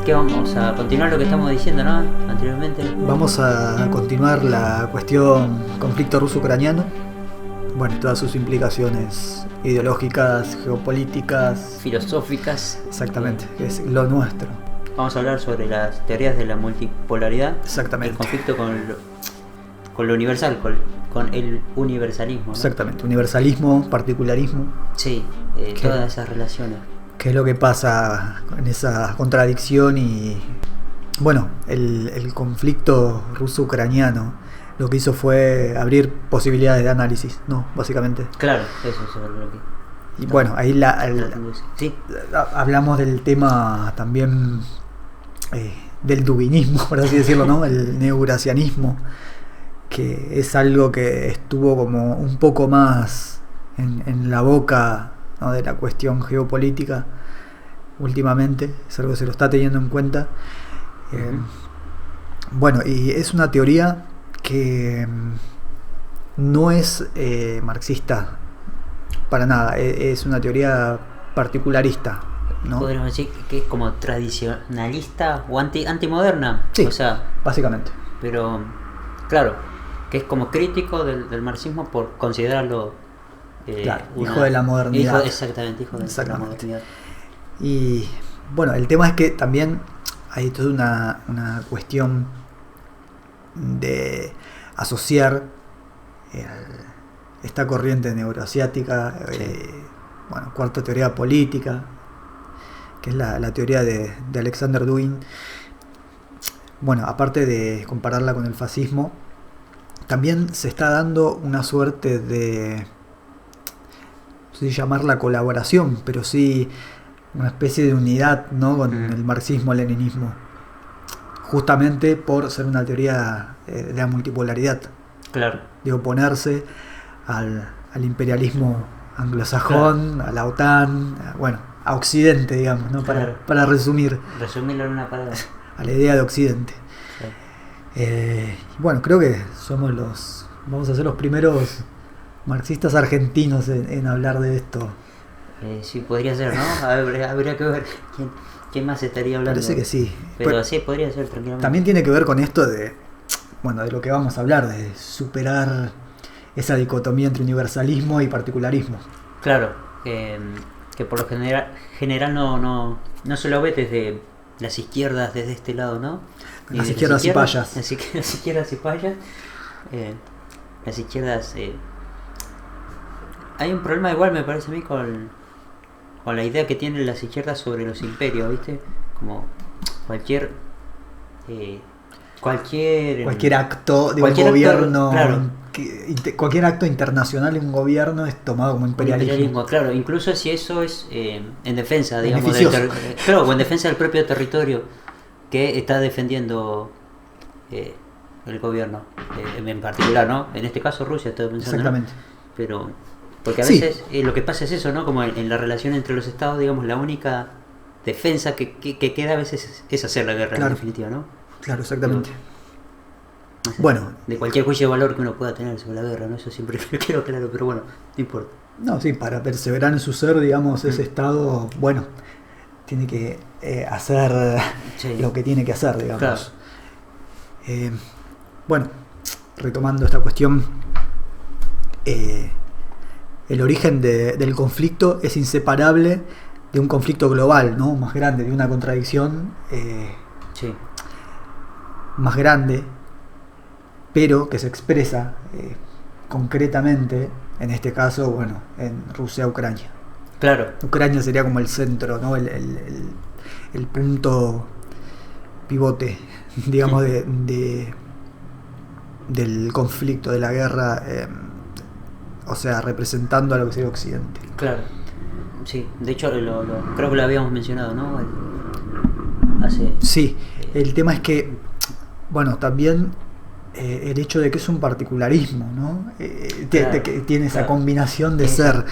¿Qué vamos a continuar lo que estamos diciendo, no? Anteriormente. Vamos a continuar la cuestión conflicto ruso-ucraniano. Bueno, todas sus implicaciones ideológicas, geopolíticas, Filosóficas. exactamente, que es lo nuestro. Vamos a hablar sobre las teorías de la multipolaridad. Exactamente. El conflicto con lo universal, con el universalismo, ¿no? Exactamente, universalismo, particularismo. Sí, todas esas relaciones. ¿Qué es lo que pasa en esa contradicción? Y bueno, el conflicto ruso-ucraniano lo que hizo fue abrir posibilidades de análisis, ¿no? Básicamente. Claro, eso es lo que... Y bueno, ahí Sí. hablamos del tema también del duvinismo, por así decirlo, ¿no? El neoeurasianismo, que es algo que estuvo como un poco más en la boca, ¿no?, de la cuestión geopolítica últimamente. Es algo que se lo está teniendo en cuenta. Bueno, y es una teoría que no es marxista para nada, es una teoría particularista, ¿no? Podríamos decir que es como tradicionalista o antimoderna. Sí, o sea, básicamente. Pero, claro, que es como crítico del marxismo por considerarlo claro, hijo de la modernidad. Exactamente, hijo de la modernidad. Y bueno, el tema es que también hay toda una cuestión de asociar esta corriente neuroasiática, bueno, cuarta teoría política, que es la teoría de Alexander Dugin. Bueno, aparte de compararla con el fascismo, también se está dando una suerte de, no sé si llamarla colaboración, pero sí una especie de unidad, ¿no?, con el marxismo-leninismo, justamente por ser una teoría de la multipolaridad. Claro. De oponerse al imperialismo anglosajón, claro, a la OTAN, bueno, a Occidente, digamos, ¿no? Claro. Para resumirlo en una palabra. A la idea de Occidente. Bueno, creo que vamos a ser los primeros marxistas argentinos en hablar de esto. Sí, podría ser, ¿no? Habría que ver quién más estaría hablando. Parece que sí. Pero sí, podría ser tranquilamente. También tiene que ver con esto de lo que vamos a hablar, de superar esa dicotomía entre universalismo y particularismo. Claro, que por lo general no se lo ve desde las izquierdas, desde este lado, ¿no? Las izquierdas y payas. Las izquierdas y payas. Las izquierdas... hay un problema igual, me parece a mí, con la idea que tienen las izquierdas sobre los imperios, ¿viste? Como cualquier acto de un gobierno, claro, cualquier acto internacional de un gobierno es tomado como imperialismo. Claro, incluso si eso es en defensa, digamos, claro, o en defensa del propio territorio que está defendiendo el gobierno, en particular, ¿no? En este caso Rusia, estoy pensando. Exactamente. ¿No? Pero porque a veces lo que pasa es eso, ¿no? Como en la relación entre los estados, digamos, la única defensa que queda a veces es hacer la guerra, claro, en definitiva, ¿no? Claro, exactamente. No sé, bueno, de cualquier juicio de valor que uno pueda tener sobre la guerra, ¿no? Eso siempre quedó claro, pero bueno, no importa. No, sí, para perseverar en su ser, digamos, ese estado, bueno, tiene que hacer lo que tiene que hacer, digamos. Claro. Bueno, retomando esta cuestión, el origen del conflicto es inseparable de un conflicto global, ¿no?, más grande, de una contradicción más grande, pero que se expresa concretamente, en este caso, bueno, en Rusia-Ucrania. Claro. Ucrania sería como el centro, ¿no?, el punto pivote, digamos, del conflicto, de la guerra, o sea, representando a lo que sería Occidente. Claro, sí, de hecho creo que lo habíamos mencionado, ¿no? Sí, el tema es que, bueno, también el hecho de que es un particularismo, ¿no? Que tiene esa combinación de ser,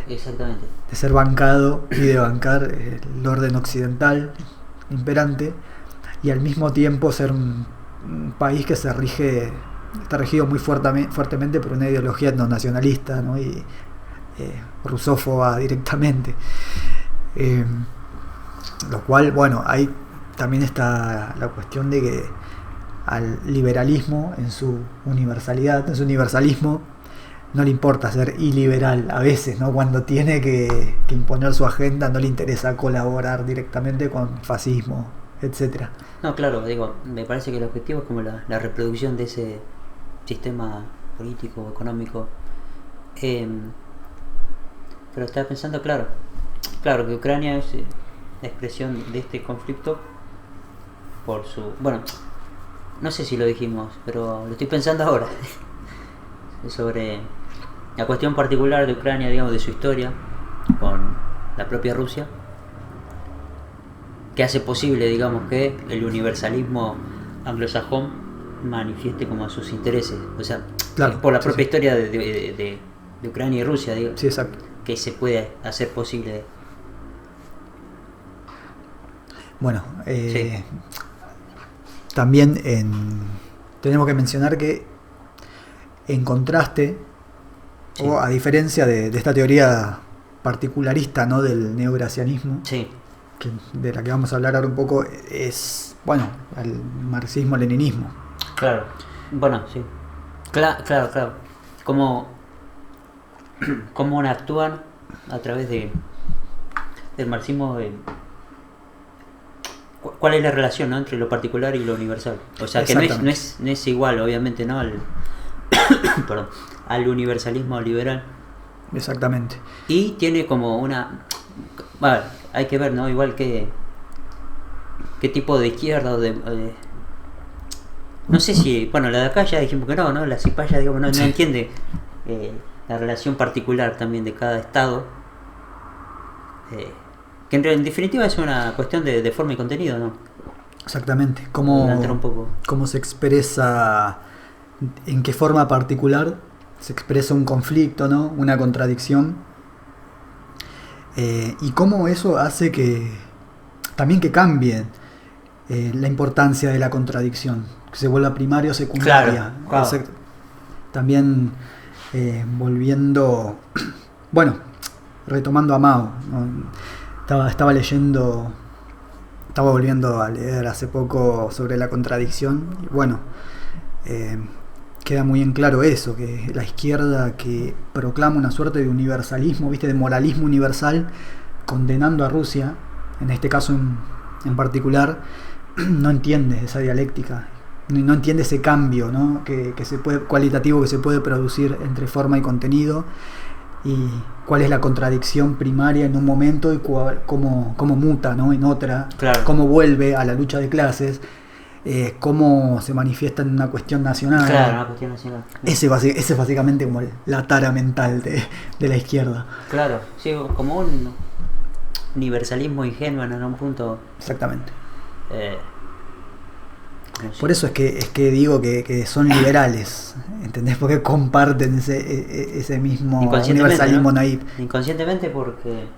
exactamente, de ser bancado y de bancar el orden occidental imperante, y al mismo tiempo ser un país que se rige está regido muy fuertemente por una ideología etnonacionalista, ¿no? Y rusófoba directamente. Lo cual, bueno, ahí también está la cuestión de que al liberalismo en su universalismo, no le importa ser iliberal a veces, ¿no? Cuando tiene que imponer su agenda, no le interesa colaborar directamente con fascismo, etcétera. No, claro, digo, me parece que el objetivo es como la reproducción de ese sistema político, económico. Pero estaba pensando, claro que Ucrania es la expresión de este conflicto por su... Bueno, no sé si lo dijimos, pero lo estoy pensando ahora. Sobre la cuestión particular de Ucrania, digamos, de su historia con la propia Rusia, que hace posible, digamos, que el universalismo anglosajón manifieste como sus intereses. O sea, claro, por la propia historia de Ucrania y Rusia, digo, sí, exacto, que se puede hacer posible. Bueno, también tenemos que mencionar que en contraste, o a diferencia de esta teoría particularista, ¿no?, del neogracianismo, de la que vamos a hablar ahora un poco, es, bueno, el marxismo-leninismo. Claro, bueno, sí. Claro. Cómo actúan a través del marxismo. ¿Cuál es la relación, ¿no?, entre lo particular y lo universal? O sea, que no es igual, obviamente, ¿no?, al universalismo liberal. Exactamente. Y tiene como una... Bueno, hay que ver, ¿no?, igual qué tipo de izquierda o de... no sé si... Bueno, la de acá ya dijimos que no, la cipaya, digamos, no entiende la relación particular también de cada estado. Que en definitiva es una cuestión de forma y contenido, ¿no? Exactamente. Cómo se expresa, en qué forma particular se expresa un conflicto, ¿no?, una contradicción, y cómo eso hace que cambie la importancia de la contradicción, que se vuelva primaria o secundaria. Claro. También volviendo, bueno, retomando a Mao, ¿no? Estaba volviendo a leer hace poco sobre la contradicción, y bueno, queda muy en claro eso, que la izquierda, que proclama una suerte de universalismo, ¿viste?, de moralismo universal, condenando a Rusia, en este caso en particular, no entiende esa dialéctica, no entiende ese cambio, ¿no?, cualitativo que se puede producir entre forma y contenido, y cuál es la contradicción primaria en un momento y cómo muta, ¿no?, en otra, claro, cómo vuelve a la lucha de clases, cómo se manifiesta en una cuestión nacional. Claro, una cuestión nacional. Ese es básicamente como la tara mental de la izquierda. Claro, sí, como un universalismo ingenuo en un punto. Exactamente. Por eso es que digo que son liberales, ¿entendés? Porque comparten ese mismo universalismo, ¿no?, naif. Inconscientemente, porque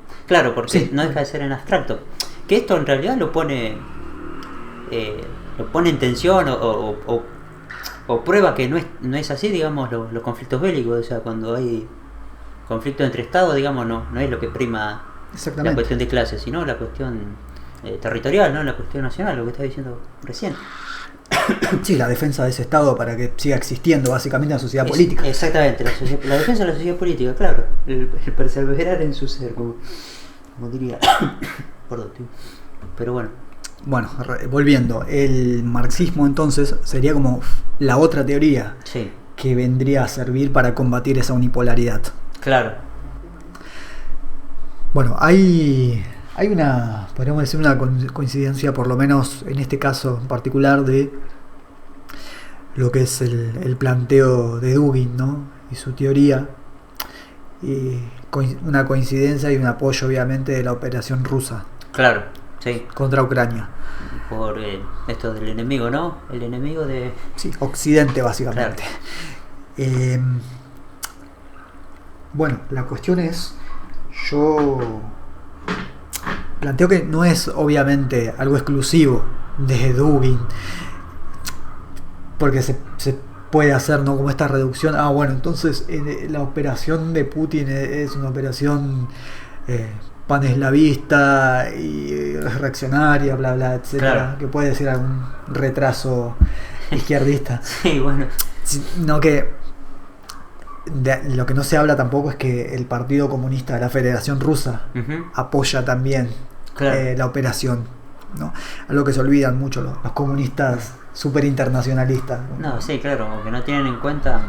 no deja de ser en abstracto. Que esto en realidad lo pone en tensión o prueba que no es así, digamos, los conflictos bélicos. O sea, cuando hay conflicto entre estados, digamos, no es lo que prima la cuestión de clases, sino la cuestión territorial, ¿no?, la cuestión nacional, lo que estaba diciendo recién. Sí, la defensa de ese estado para que siga existiendo básicamente la sociedad política. Exactamente, la defensa de la sociedad política, claro, el perseverar en su ser, como diría. Perdón, tío. Pero bueno. Bueno, volviendo, el marxismo entonces sería como la otra teoría, sí, que vendría a servir para combatir esa unipolaridad. Claro. Bueno, podríamos decir una coincidencia, por lo menos en este caso en particular, de lo que es el planteo de Dugin, ¿no?, y su teoría, y una coincidencia y un apoyo obviamente de la operación rusa. Claro, sí. Contra Ucrania. Por esto del enemigo, ¿no? El enemigo de... Sí, Occidente básicamente. Claro. Bueno, la cuestión es, yo planteo que no es obviamente algo exclusivo de Dugin, porque se puede hacer, ¿no? Como esta reducción. Bueno, entonces la operación de Putin es una operación paneslavista y reaccionaria, bla, bla, etcétera, claro. que puede decir algún retraso izquierdista. Sí, bueno. No que lo que no se habla tampoco es que el Partido Comunista de la Federación Rusa apoya también la operación, ¿no? Algo que se olvidan mucho los comunistas súper internacionalistas. No, sí, claro, que no tienen en cuenta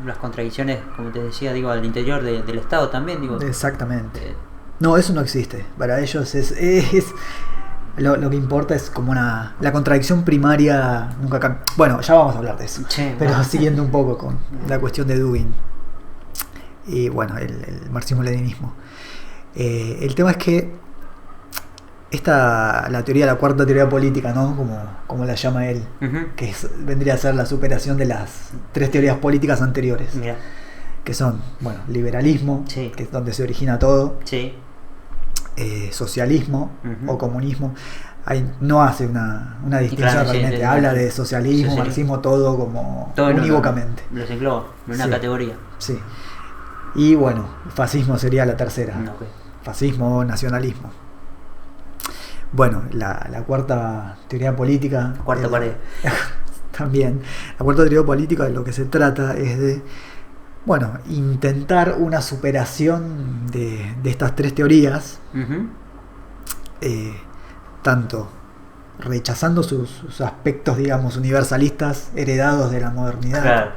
las contradicciones, como te decía, digo, al interior del Estado también, digo. Exactamente. No, eso no existe. Para ellos es lo que importa es como la contradicción primaria nunca cambia. Bueno, ya vamos a hablar de eso. Sí, pero bueno. Siguiendo un poco con la cuestión de Dugin y bueno, el marxismo-leninismo. El tema es que la cuarta teoría política, ¿no? Como la llama él, que vendría a ser la superación de las 3 teorías políticas anteriores. Mira. Que son, bueno, liberalismo, sí. que es donde se origina todo, sí. Socialismo o comunismo. Ahí no hace una distinción, claro, realmente, habla de socialismo, marxismo, todo como todo unívocamente. Los engloba en una categoría. Sí. Y bueno, fascismo sería la tercera. Okay. Fascismo, nacionalismo. Bueno, la cuarta teoría política. Cuarta pared. También. La cuarta teoría política de lo que se trata es de, bueno, intentar una superación de estas 3 teorías, tanto rechazando sus aspectos, digamos, universalistas heredados de la modernidad, claro,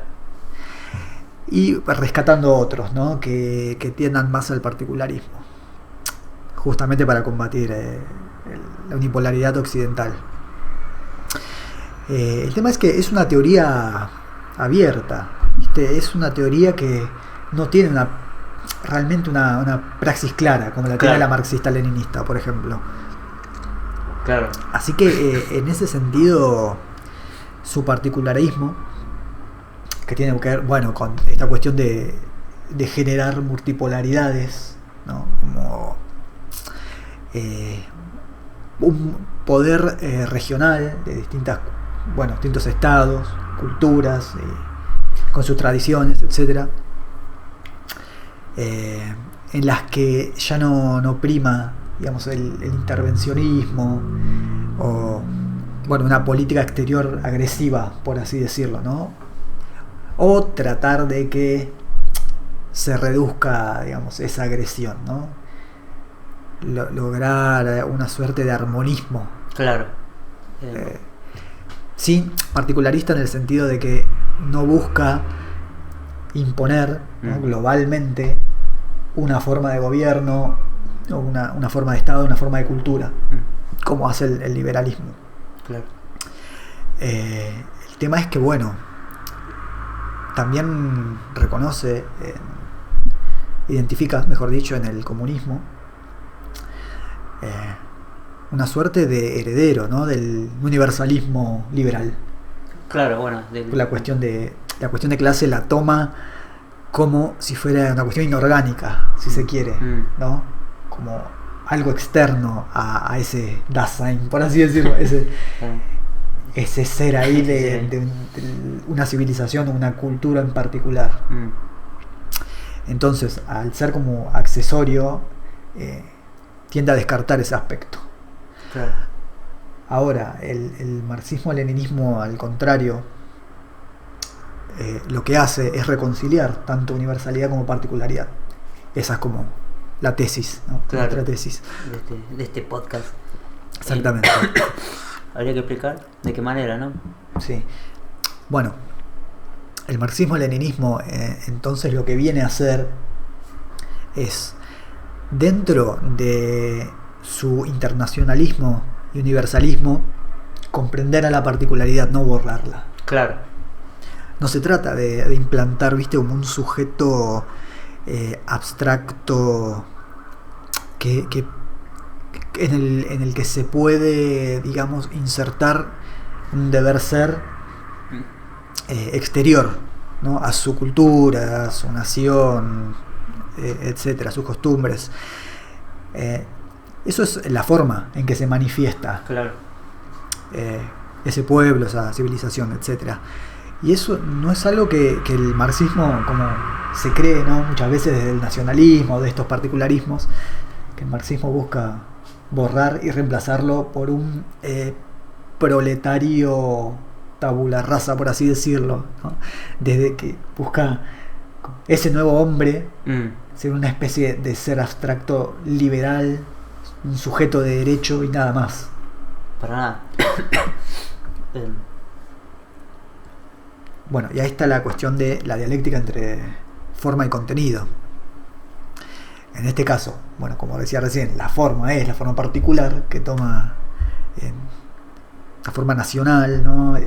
y rescatando otros, ¿no? que tiendan más al particularismo, justamente para combatir la unipolaridad occidental. El tema es que es una teoría abierta, ¿viste? Es una teoría que no tiene realmente una praxis clara, como la tiene la marxista-leninista, por ejemplo. Claro. Así que en ese sentido, su particularismo, que tiene que ver, bueno, con esta cuestión de generar multipolaridades, ¿no? Como un poder regional de distintos estados, culturas, con sus tradiciones, etcétera, en las que ya no prima, digamos, el intervencionismo o, bueno, una política exterior agresiva, por así decirlo, ¿no? O tratar de que se reduzca, digamos, esa agresión, ¿no? Lograr una suerte de armonismo. Claro. Sí, particularista en el sentido de que no busca imponer, ¿no? globalmente una forma de gobierno, o una forma de Estado, una forma de cultura, como hace el liberalismo. Claro. El tema es que, bueno, también reconoce, identifica, mejor dicho, en el comunismo, una suerte de heredero, ¿no? Del universalismo liberal. Claro, bueno. La cuestión de clase la toma como si fuera una cuestión inorgánica, si se quiere, ¿no? Como algo externo a ese Dasein, por así decirlo, ese ser ahí de una civilización o una cultura en particular. Entonces, al ser como accesorio, tiende a descartar ese aspecto. Claro. Ahora, el marxismo-leninismo, al contrario, lo que hace es reconciliar tanto universalidad como particularidad. Esa es como la tesis, ¿no? Claro. Nuestra tesis de este podcast. Exactamente. Habría que explicar de qué manera, ¿no? Sí. Bueno, el marxismo-leninismo entonces lo que viene a hacer es, dentro de su internacionalismo y universalismo, comprender a la particularidad, no borrarla. Claro. No se trata de implantar, ¿viste?, como un sujeto abstracto que en el que se puede, digamos, insertar un deber ser exterior, ¿no?, a su cultura, a su nación, etcétera, a sus costumbres. Eso es la forma en que se manifiesta. Claro. ese pueblo, esa civilización, etcétera. Y eso no es algo que el marxismo, como se cree, ¿no? Muchas veces desde el nacionalismo, de estos particularismos, que el marxismo busca borrar y reemplazarlo por un proletario tabula rasa, por así decirlo, ¿no? Desde que busca ese nuevo hombre ser una especie de ser abstracto liberal, un sujeto de derecho y nada más. Para nada. Bueno, y ahí está la cuestión de la dialéctica entre forma y contenido. En este caso, bueno, como decía recién, la forma es la forma particular que toma la forma nacional, ¿no?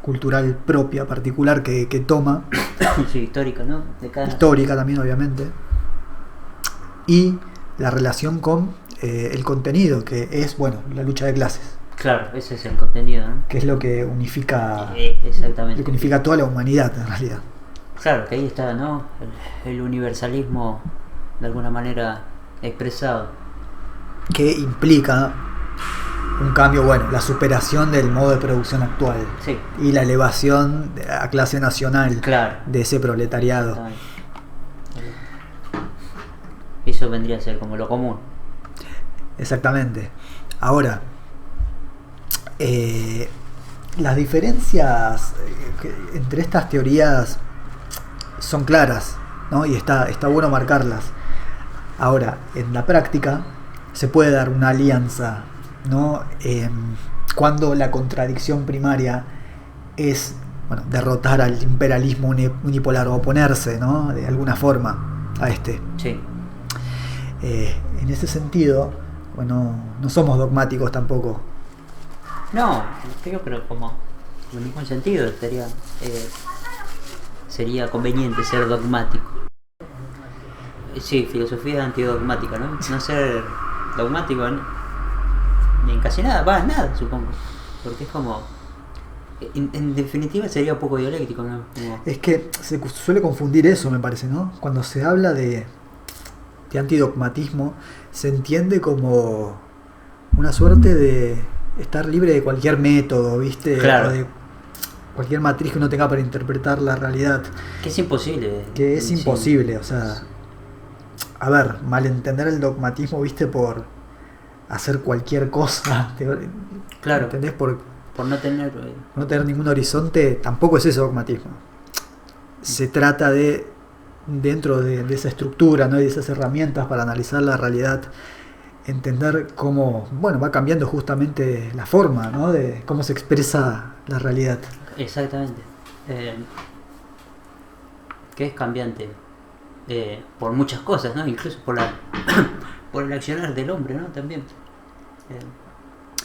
Cultural propia, particular que toma. Sí, histórica, ¿no? Histórica también, obviamente. Y la relación con el contenido, que es, bueno, la lucha de clases. Claro, ese es el contenido, ¿no? Que es lo que unifica, exactamente. Lo que unifica a toda la humanidad, en realidad. Claro, que ahí está, ¿no? El universalismo, de alguna manera, expresado. Que implica un cambio, bueno, la superación del modo de producción actual. Sí. Y la elevación a clase nacional, claro, de ese proletariado. Eso vendría a ser como lo común. Exactamente. Ahora, las diferencias entre estas teorías son claras, ¿no? Y está bueno marcarlas. Ahora, en la práctica se puede dar una alianza, ¿no? Cuando la contradicción primaria es, bueno, derrotar al imperialismo unipolar o oponerse, ¿no? De alguna forma a este. Sí. En ese sentido, bueno, no somos dogmáticos tampoco. No, creo que como en ningún sentido sería conveniente ser dogmático. Sí, filosofía antidogmática, ¿no? No ser dogmático ni en casi nada, va, nada, supongo. Porque es como... En definitiva sería un poco dialéctico, ¿no? Como... Es que se suele confundir eso, me parece, ¿no? Cuando se habla de antidogmatismo, se entiende como una suerte de estar libre de cualquier método, ¿viste? Claro. O de cualquier matriz que uno tenga para interpretar la realidad. Que es imposible. Que es imposible, o sea... A ver, malentender el dogmatismo, ¿viste? Por hacer cualquier cosa. Claro. ¿Entendés? Por no tener... no tener ningún horizonte, tampoco es eso dogmatismo. Se trata de, dentro de esa estructura, ¿no? Y de esas herramientas para analizar la realidad, entender cómo, bueno, va cambiando justamente la forma, ¿no? De cómo se expresa la realidad. Exactamente. Que es cambiante por muchas cosas, ¿no? Incluso por el accionar del hombre, ¿no? También.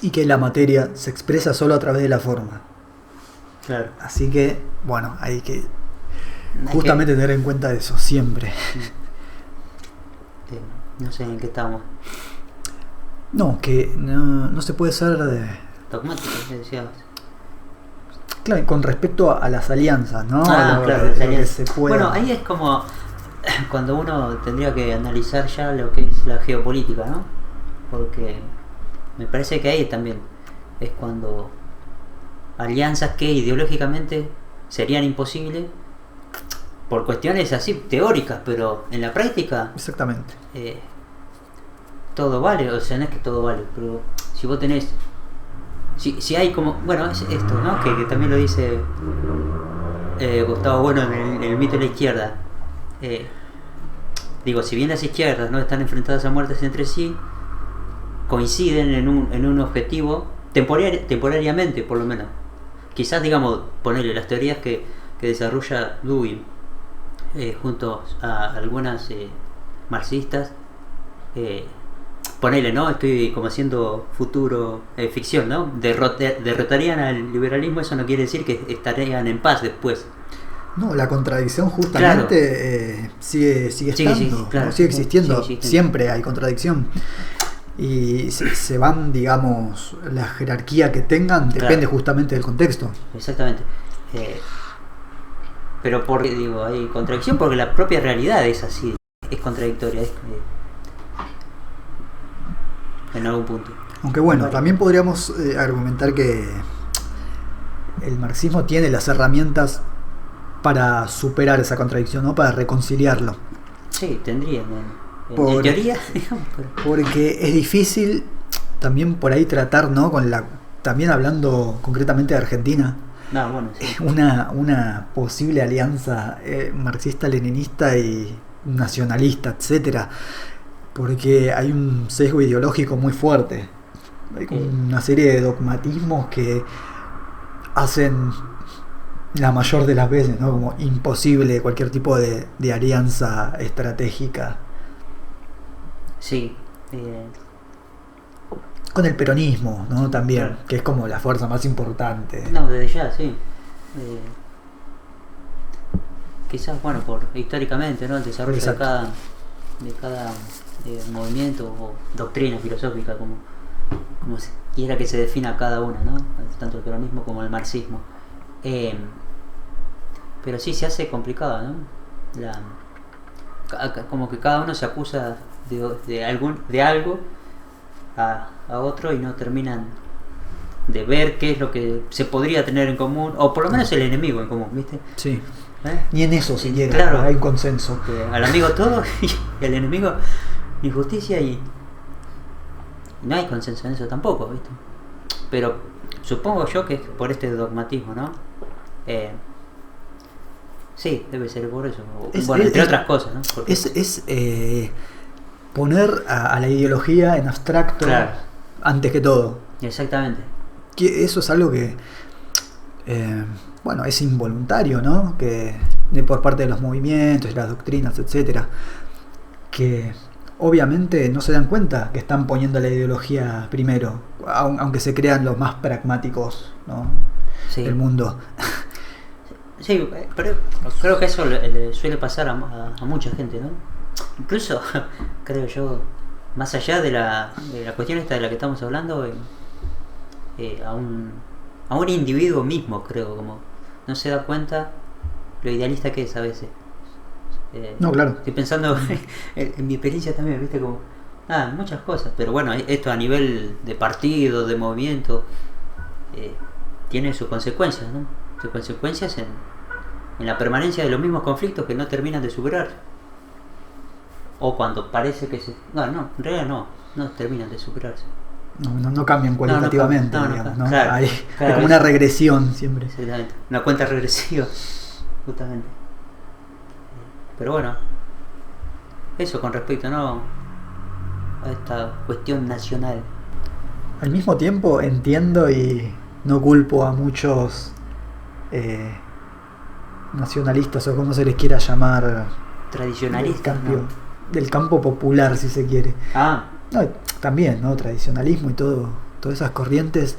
Y que la materia se expresa solo a través de la forma. Claro. Así que, bueno, hay que justamente tener en cuenta eso, siempre. No sé en qué estamos. No, que no se puede ser dogmático, decías. Claro, con respecto a las alianzas, ¿no? Claro, las alianzas. Bueno, ahí es como cuando uno tendría que analizar ya lo que es la geopolítica, ¿no? Porque me parece que ahí también es cuando alianzas que ideológicamente serían imposibles por cuestiones así teóricas, pero en la práctica exactamente todo vale, o sea, no es que todo vale, pero si vos tenés si hay como, bueno, es esto, ¿no? Que también lo dice Gustavo Bueno en el mito de la izquierda. Digo, si bien las izquierdas no están enfrentadas a muertes entre sí, coinciden en un objetivo temporariamente, por lo menos. Quizás, digamos, ponerle las teorías que desarrolla Dewey junto a algunas marxistas, ponele, ¿no? Estoy como haciendo futuro ficción, ¿no? Derrotarían al liberalismo, eso no quiere decir que estarían en paz después. No, la contradicción justamente claro. sigue estando, sí, claro, ¿no? Sigue existiendo, sí, siempre hay contradicción. Y se van, digamos, la jerarquía que tengan depende justamente del contexto. Exactamente. Pero hay contradicción porque la propia realidad es así, es contradictoria, en algún punto. Aunque bueno, también podríamos argumentar que el marxismo tiene las herramientas para superar esa contradicción, ¿no? Para reconciliarlo. Sí, tendría, en teoría, digamos. Porque es difícil también por ahí tratar, ¿no? También hablando concretamente de Argentina, No, bueno, sí. una posible alianza marxista-leninista y nacionalista, etcétera, porque hay un sesgo ideológico muy fuerte. Hay como una serie de dogmatismos que hacen la mayor de las veces, ¿no? Como imposible cualquier tipo de alianza estratégica. Sí. Con el peronismo, ¿no? También, Claro. que es como la fuerza más importante. No, desde ya, sí. Quizás, bueno, históricamente, ¿no? El desarrollo Exacto. de cada movimiento o doctrina filosófica, como se quiera que se defina cada una, ¿no? Tanto el peronismo como el marxismo. Pero sí se hace complicado, ¿no? Como que cada uno se acusa de algo a otro y no terminan de ver qué es lo que se podría tener en común, o por lo menos el enemigo en común, ¿viste? Sí. ¿Eh? Ni en eso siquiera, Claro. hay un consenso. Al amigo todo y al enemigo injusticia y no hay consenso en eso tampoco, ¿viste? Pero supongo yo que es por este dogmatismo, ¿no? Sí, debe ser por eso. Entre otras cosas, ¿no? Porque Es poner a la ideología en abstracto, claro, antes que todo. exactamente. Que eso es algo que, bueno, es involuntario, ¿no? Que por parte de los movimientos, las doctrinas, etcétera, que obviamente no se dan cuenta que están poniendo la ideología primero, aunque se crean los más pragmáticos, ¿no? Sí. del mundo. Sí, pero creo que eso le suele pasar a mucha gente, ¿no? Incluso, creo yo, más allá de la cuestión esta de la que estamos hablando, a un individuo mismo, creo, como no se da cuenta lo idealista que es a veces. No, claro. Estoy pensando en mi experiencia también, ¿viste? Como, muchas cosas, pero bueno, esto a nivel de partido, de movimiento, tiene sus consecuencias, ¿no? Sus consecuencias en la permanencia de los mismos conflictos que no terminan de superar. O cuando parece que no, en realidad no terminan de superarse. No cambian cualitativamente, digamos, ¿no? Claro, hay como una regresión siempre. Exactamente, una cuenta regresiva, justamente. Pero bueno, eso con respecto, ¿no?, a esta cuestión nacional. Al mismo tiempo entiendo y no culpo a muchos nacionalistas, o como se les quiera llamar, Tradicionalistas, del campo popular, si se quiere. No, también, ¿no? Tradicionalismo y todas esas corrientes,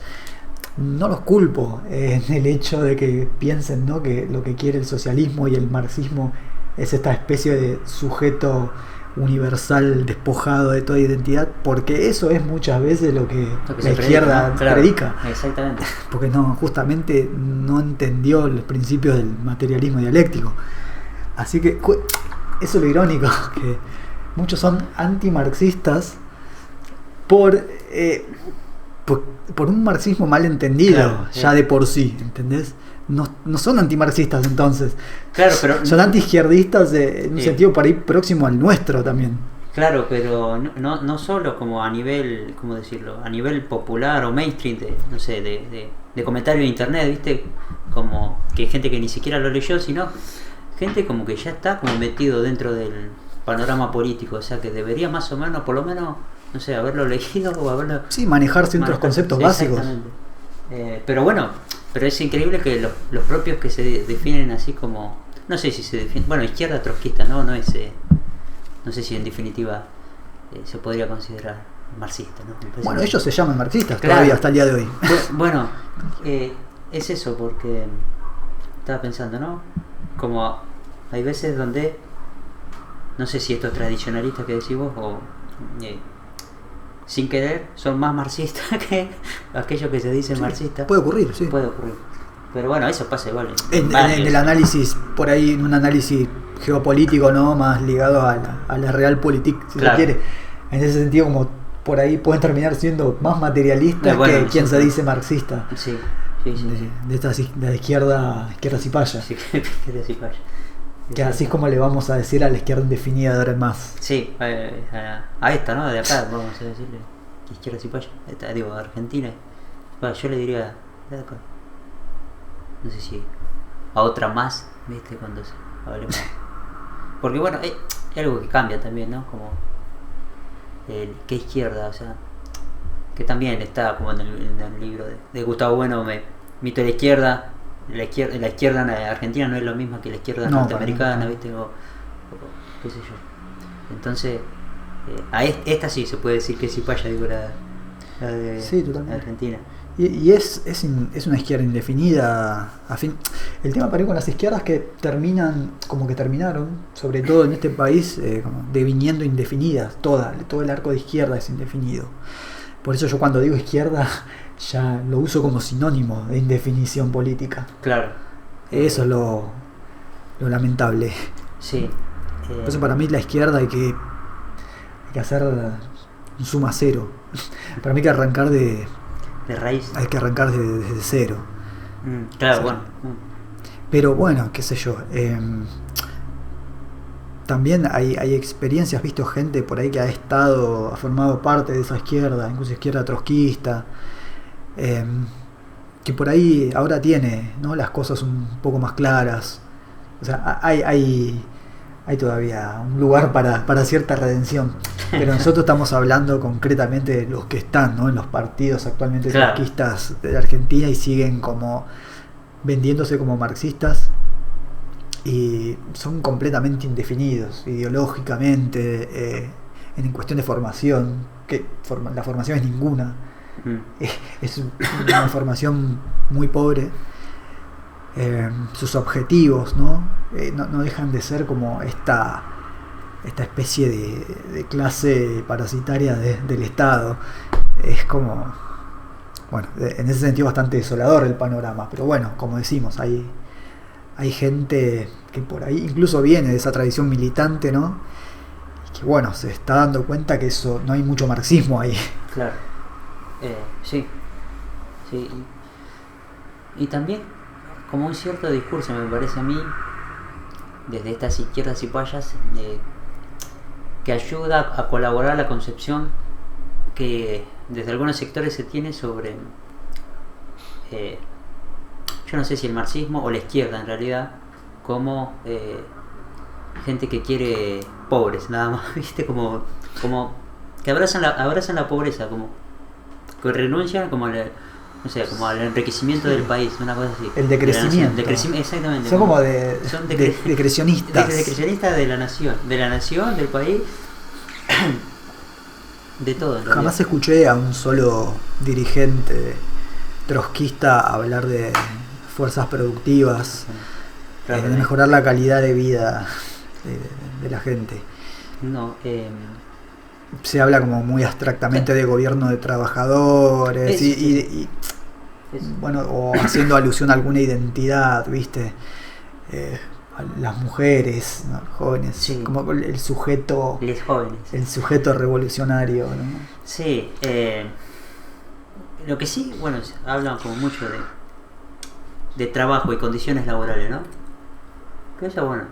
no los culpo en el hecho de que piensen, ¿no?, que lo que quiere el socialismo y el marxismo es esta especie de sujeto universal despojado de toda identidad, porque eso es muchas veces lo que la izquierda predica. Exactamente. Porque justamente no entendió los principios del materialismo dialéctico. Así que eso es lo irónico, que muchos son antimarxistas por un marxismo mal entendido, claro, ya de por sí, ¿entendés? No son antimarxistas entonces. Claro, pero son antiizquierdistas en un sentido por ahí próximo al nuestro también. Claro, pero no solo como a nivel, ¿cómo decirlo?, a nivel popular o mainstream de comentario de internet, ¿viste? Como que hay gente que ni siquiera lo leyó, sino gente como que ya está como metido dentro del panorama político, o sea que debería más o menos, por lo menos, no sé, haberlo leído o haberlo... Sí, manejarse otros conceptos básicos. Pero bueno, pero es increíble que los propios que se definen así como, no sé si se definen, bueno, izquierda trotskista, no es, no sé si en definitiva se podría considerar marxista, ¿no? Bueno, ellos se llaman marxistas, claro, todavía hasta el día de hoy. Bueno, es eso, porque estaba pensando, ¿no? Como hay veces donde, no sé si estos tradicionalistas que decís vos, o sin querer, son más marxistas que aquellos que se dicen marxistas. Puede ocurrir, sí. Puede ocurrir. Pero bueno, eso pasa igual. En el análisis, por ahí, en un análisis geopolítico, ¿no?, más ligado a la realpolitik, si se quiere. En ese sentido, como por ahí pueden terminar siendo más materialistas que quien se dice marxista. Sí, de esta de la izquierda cipaya. Sí, izquierda cipaya. Que así es como le vamos a decir a la izquierda indefinida de ahora en más. Sí, a esta, ¿no? De acá, vamos a decirle izquierda cipaya. Digo, Argentina. Bueno, yo le diría de acá. No sé si a otra más, ¿viste? Cuando se hable más. Porque bueno, hay algo que cambia también, ¿no? Como ¿qué izquierda? O sea, que también está como en el libro de Gustavo Bueno, Mito de la izquierda. La izquierda en Argentina no es lo mismo que la izquierda norteamericana, ¿viste? O qué sé yo. Entonces, a esta sí se puede decir que es cipaya, digo, la de sí, totalmente. Argentina. Y es una izquierda indefinida. El tema para ir con las izquierdas que terminaron, sobre todo en este país, como deviniendo indefinidas. Todo el arco de izquierda es indefinido. Por eso yo cuando digo izquierda ya lo uso como sinónimo de indefinición política. Claro. Eso es lo lamentable. Sí. Por eso para mí la izquierda hay que hacer un suma cero. Para mí hay que arrancar de raíz. Hay que arrancar desde cero. Claro, o sea, bueno. Pero bueno, qué sé yo. También hay experiencias, visto gente por ahí que ha formado parte de esa izquierda, incluso izquierda trotskista, que por ahí ahora tiene, ¿no?, las cosas un poco más claras. O sea, hay todavía un lugar para cierta redención. Pero nosotros estamos hablando concretamente de los que están, ¿no?, en los partidos actualmente trotskistas de Argentina y siguen como vendiéndose como marxistas. Y son completamente indefinidos ideológicamente, en cuestión de formación, que la formación es ninguna. Es una formación muy pobre. Sus objetivos no dejan de ser como esta especie de clase parasitaria del Estado. Es como, bueno, en ese sentido bastante desolador el panorama, pero bueno, como decimos, hay gente que por ahí incluso viene de esa tradición militante, ¿no? Y que bueno, se está dando cuenta que eso no hay mucho marxismo ahí. Claro. Sí. Y también como un cierto discurso, me parece a mí, desde estas izquierdas cipayas, que ayuda a colaborar a la concepción que desde algunos sectores se tiene sobre yo no sé si el marxismo o la izquierda en realidad, como gente que quiere pobres, nada más, ¿viste? Como que abrazan la pobreza, como que renuncian como como al enriquecimiento del país, una cosa así. El decrecimiento. Exactamente. Son como decrecionistas. Decrecionistas de la nación, del país, de todo. Jamás escuché a un solo dirigente trotskista hablar de fuerzas productivas, de mejorar la calidad de vida de la gente. No, se habla como muy abstractamente de gobierno de trabajadores y bueno, o haciendo alusión a alguna identidad, ¿viste? A las mujeres, ¿no?, jóvenes, sí, como el sujeto, los jóvenes, el sujeto revolucionario, ¿no? Sí, lo que sí, bueno, hablan como mucho de trabajo y condiciones laborales, ¿no? Que eso, bueno,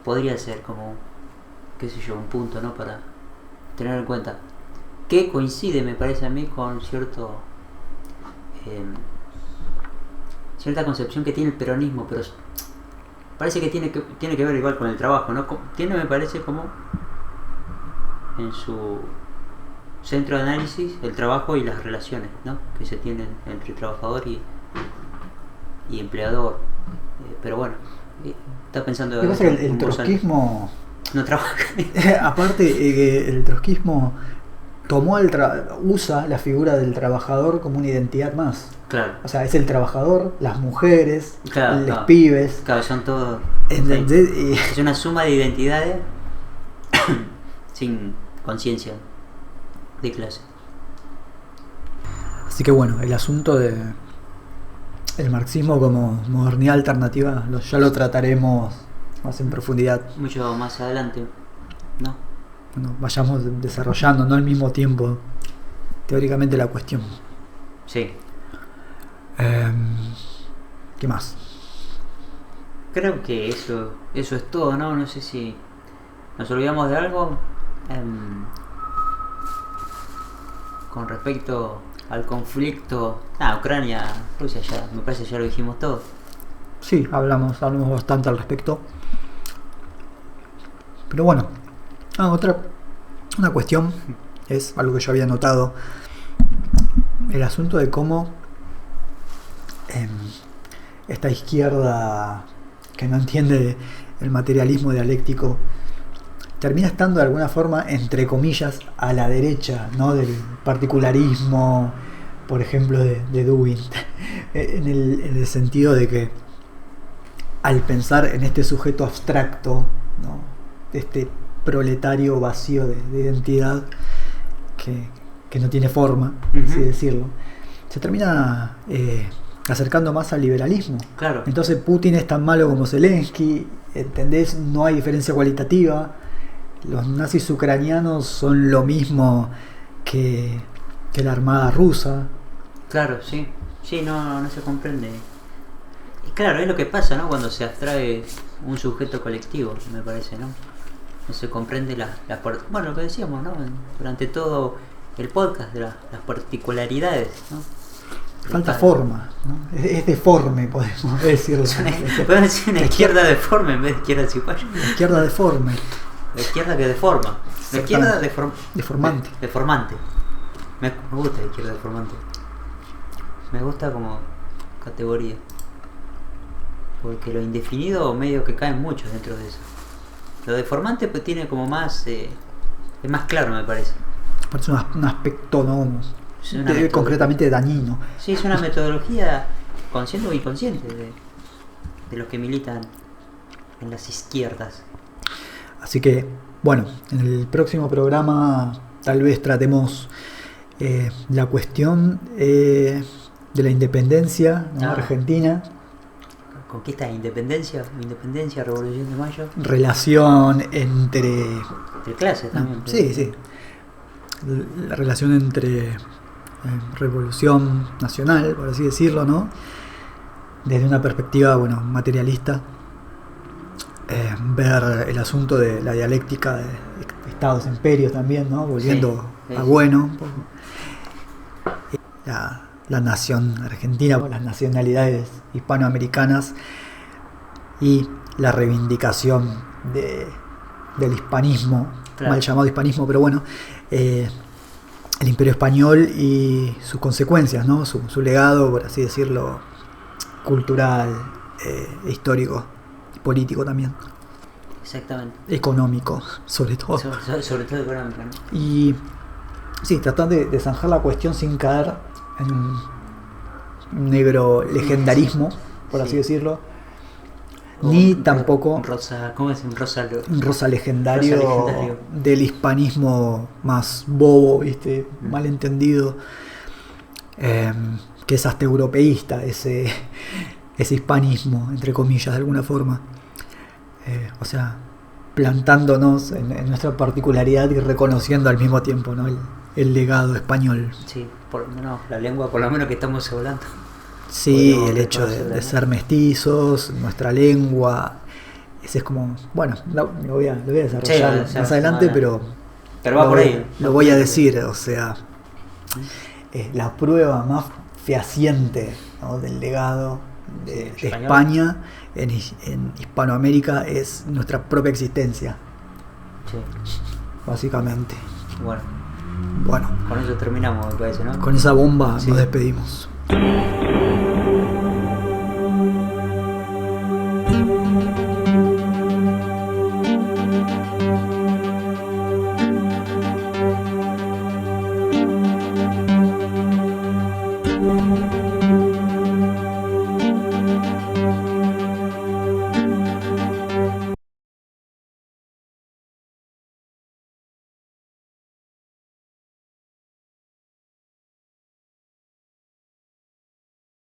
podría ser como, qué sé yo, un punto, ¿no?, para tener en cuenta, que coincide, me parece a mí, con cierta concepción que tiene el peronismo, pero parece que tiene que ver igual con el trabajo, ¿no? Tiene, me parece, como en su centro de análisis el trabajo y las relaciones, ¿no?, que se tienen entre trabajador y empleador. Pero bueno, está pensando... ¿Qué pasa? Que el trotskismo no trabaja. Aparte, el trotskismo usa la figura del trabajador como una identidad más. Claro. O sea, es el trabajador, las mujeres, claro, los pibes. Claro, son todos... Es una suma de identidades sin conciencia de clase. Así que bueno, el asunto de el marxismo como modernidad alternativa ya lo trataremos más en profundidad. Mucho más adelante, ¿no? Bueno, vayamos desarrollando, no al mismo tiempo, teóricamente, la cuestión. Sí. ¿Qué más? Creo que eso es todo, ¿no? No sé si nos olvidamos de algo. Con respecto al conflicto, Ucrania, Rusia, ya me parece que ya lo dijimos todo. Sí, hablamos bastante al respecto. Pero bueno, una cuestión es algo que yo había notado, el asunto de cómo esta izquierda que no entiende el materialismo dialéctico termina estando de alguna forma, entre comillas, a la derecha, ¿no? Del particularismo, por ejemplo, de Dewey, en el sentido de que al pensar en este sujeto abstracto, ¿no? Este proletario vacío de identidad que no tiene forma, así decirlo, se termina acercando más al liberalismo. Claro. Entonces Putin es tan malo como Zelensky, ¿entendés? No hay diferencia cualitativa. Los nazis ucranianos son lo mismo que la armada rusa. Claro, sí. Sí, no se comprende. Y claro, es lo que pasa, ¿no? Cuando se abstrae un sujeto colectivo, me parece, ¿no? No se comprende bueno, lo que decíamos, ¿no? Durante todo el podcast, de las particularidades, ¿no? Falta forma, ¿no? Es deforme, podemos decirlo. Podemos decir una izquierda deforme en vez de izquierda cipaya. La izquierda deforme. La izquierda que deforma. La izquierda deformante. Deformante. Me gusta la izquierda deformante. Me gusta como categoría. Porque lo indefinido medio que caen muchos dentro de eso. Lo deformante pues tiene como más... es más claro, me parece. Parece un aspecto, ¿no? Concretamente dañino. Sí, es una metodología consciente o inconsciente de los que militan en las izquierdas. Así que, bueno, en el próximo programa tal vez tratemos la cuestión de la independencia, ¿no? Argentina. Conquista de independencia, Revolución de Mayo. Relación entre clases también. Sí. La relación entre revolución nacional, por así decirlo, ¿no? Desde una perspectiva, bueno, materialista. Ver el asunto de la dialéctica de estados imperios también, ¿no? Volviendo a bueno. La nación argentina, las nacionalidades hispanoamericanas y la reivindicación del hispanismo, claro. Mal llamado hispanismo, pero bueno, el imperio español y sus consecuencias, ¿no? Su legado, por así decirlo, cultural, histórico, político también. Exactamente. Económico, sobre todo. Sobre todo económico, ¿no? Y sí, tratar de zanjar la cuestión sin caer en un negro legendarismo, por así decirlo, ni tampoco ¿cómo es? Un rosa legendario del hispanismo más bobo, ¿viste? Malentendido, que es hasta europeísta ese hispanismo, entre comillas, de alguna forma, o sea, plantándonos en nuestra particularidad y reconociendo al mismo tiempo, ¿no? el legado español. Sí, por lo menos la lengua, por lo menos que estamos hablando. Sí, el hecho de ser mestizos, nuestra lengua, ese es como, bueno, lo voy a desarrollar más adelante, pero va por ahí. Lo voy a decir, o sea, la prueba más fehaciente, ¿no? Del legado de España en Hispanoamérica es nuestra propia existencia. Sí. Básicamente. Bueno, con eso terminamos, me parece, ¿no? Con esa bomba nos despedimos.